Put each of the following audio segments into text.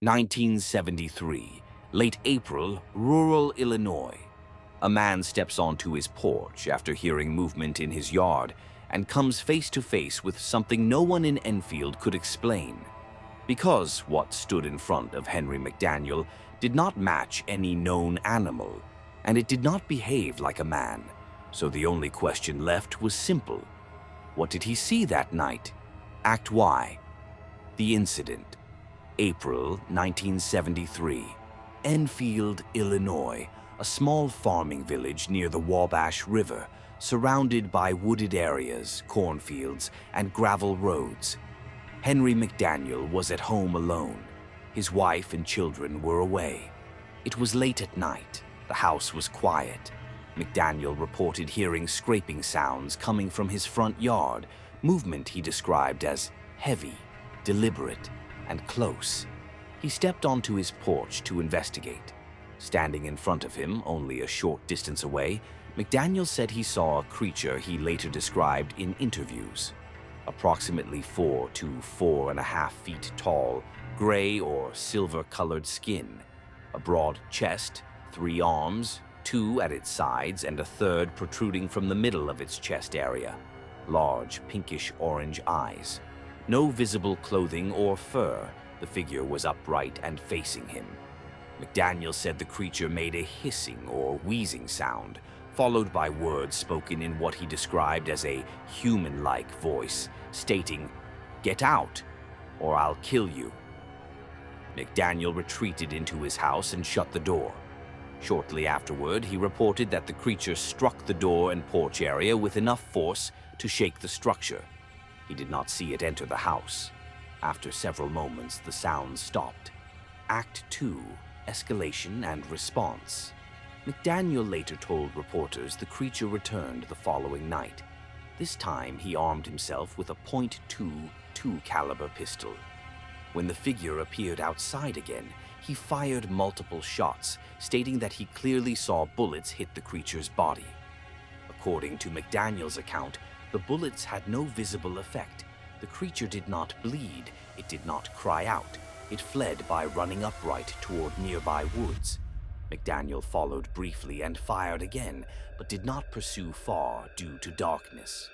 1973, late April, rural Illinois. A man steps onto his porch after hearing movement in his yard and comes face to face with something no one in Enfield could explain. Because what stood in front of Henry McDaniel did not match any known animal, and it did not behave like a man, so the only question left was simple. What did he see that night? Act Y. The incident. April 1973. Enfield, Illinois, a small farming village near the Wabash River, surrounded by wooded areas, cornfields, and gravel roads. Henry McDaniel was at home alone. His wife and children were away. It was late at night. The house was quiet. McDaniel reported hearing scraping sounds coming from his front yard, movement he described as heavy, deliberate, and close. He stepped onto his porch to investigate. Standing in front of him, only a short distance away, McDaniel said he saw a creature he later described in interviews. Approximately 4 to 4.5 feet tall, gray or silver-colored skin, a broad chest, 3 arms, 2 at its sides and a third protruding from the middle of its chest area, large pinkish-orange eyes. No visible clothing or fur. The figure was upright and facing him. McDaniel said the creature made a hissing or wheezing sound, followed by words spoken in what he described as a human-like voice, stating, "Get out, or I'll kill you." McDaniel retreated into his house and shut the door. Shortly afterward, he reported that the creature struck the door and porch area with enough force to shake the structure. He did not see it enter the house. After several moments, the sound stopped. Act 2, Escalation and Response. McDaniel later told reporters the creature returned the following night. This time, he armed himself with a .22 caliber pistol. When the figure appeared outside again, he fired multiple shots, stating that he clearly saw bullets hit the creature's body. According to McDaniel's account, the bullets had no visible effect. The creature did not bleed. It did not cry out. It fled by running upright toward nearby woods. McDaniel followed briefly and fired again, but did not pursue far due to darkness.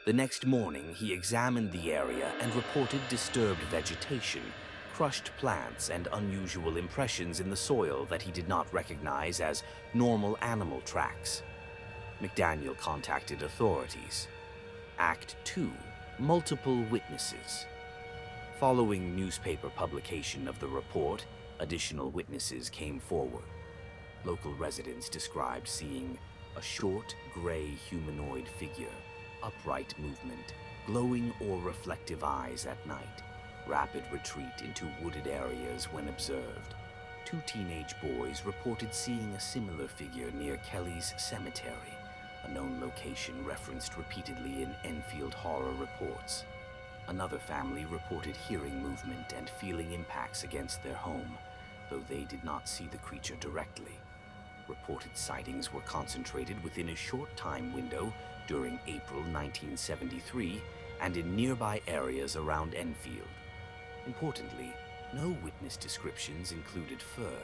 The next morning, he examined the area and reported disturbed vegetation, crushed plants, and unusual impressions in the soil that he did not recognize as normal animal tracks. McDaniel contacted authorities. Act 2, Multiple Witnesses. Following newspaper publication of the report, additional witnesses came forward. Local residents described seeing a short, gray humanoid figure, upright movement, glowing or reflective eyes at night, rapid retreat into wooded areas when observed. 2 teenage boys reported seeing a similar figure near Kelly's Cemetery, a known location referenced repeatedly in Enfield Horror reports. Another family reported hearing movement and feeling impacts against their home, though they did not see the creature directly. Reported sightings were concentrated within a short time window during April 1973 and in nearby areas around Enfield. Importantly, no witness descriptions included fur.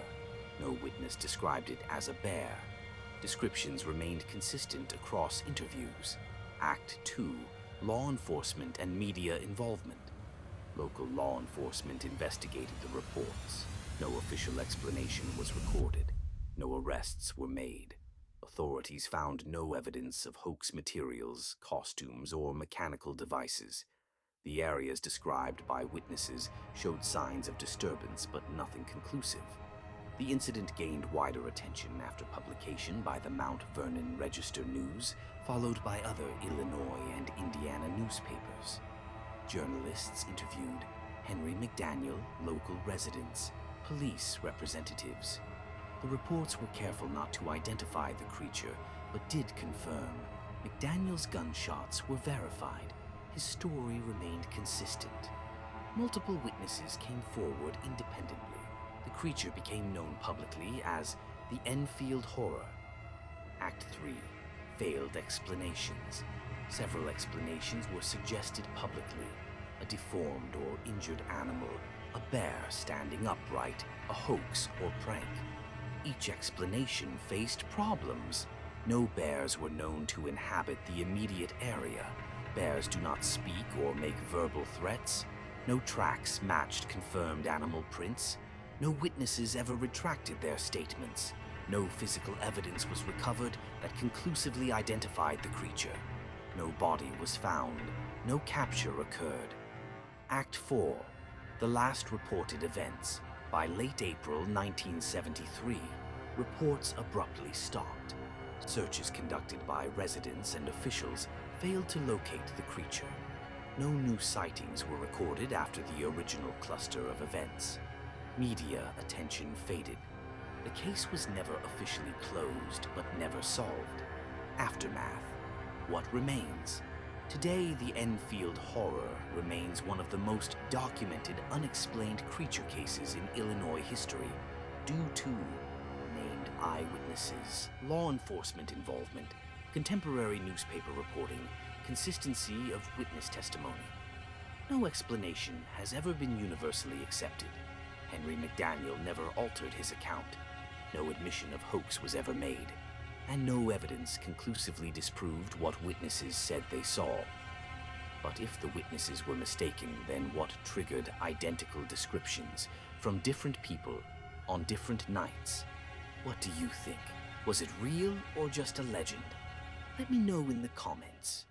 No witness described it as a bear. Descriptions remained consistent across interviews. Act 2, Law Enforcement and Media Involvement. Local law enforcement investigated the reports. No official explanation was recorded. No arrests were made. Authorities found no evidence of hoax materials, costumes, or mechanical devices. The areas described by witnesses showed signs of disturbance, but nothing conclusive. The incident gained wider attention after publication by the Mount Vernon Register-News, followed by other Illinois and Indiana newspapers. Journalists interviewed Henry McDaniel, local residents, police representatives. The reports were careful not to identify the creature, but did confirm McDaniel's gunshots were verified. His story remained consistent. Multiple witnesses came forward independently. The creature became known publicly as the Enfield Horror. Act 3, Failed Explanations. Several explanations were suggested publicly. A deformed or injured animal, a bear standing upright, a hoax or prank. Each explanation faced problems. No bears were known to inhabit the immediate area. Bears do not speak or make verbal threats. No tracks matched confirmed animal prints. No witnesses ever retracted their statements. No physical evidence was recovered that conclusively identified the creature. No body was found. No capture occurred. Act 4. The last reported events. By late April 1973, reports abruptly stopped. Searches conducted by residents and officials failed to locate the creature. No new sightings were recorded after the original cluster of events. Media attention faded. The case was never officially closed, but never solved. Aftermath. What remains? Today, the Enfield Horror remains one of the most documented unexplained creature cases in Illinois history, due to named eyewitnesses, law enforcement involvement, contemporary newspaper reporting, consistency of witness testimony. No explanation has ever been universally accepted. Henry McDaniel never altered his account. No admission of hoax was ever made, and no evidence conclusively disproved what witnesses said they saw. But if the witnesses were mistaken, then what triggered identical descriptions from different people on different nights? What do you think? Was it real or just a legend? Let me know in the comments.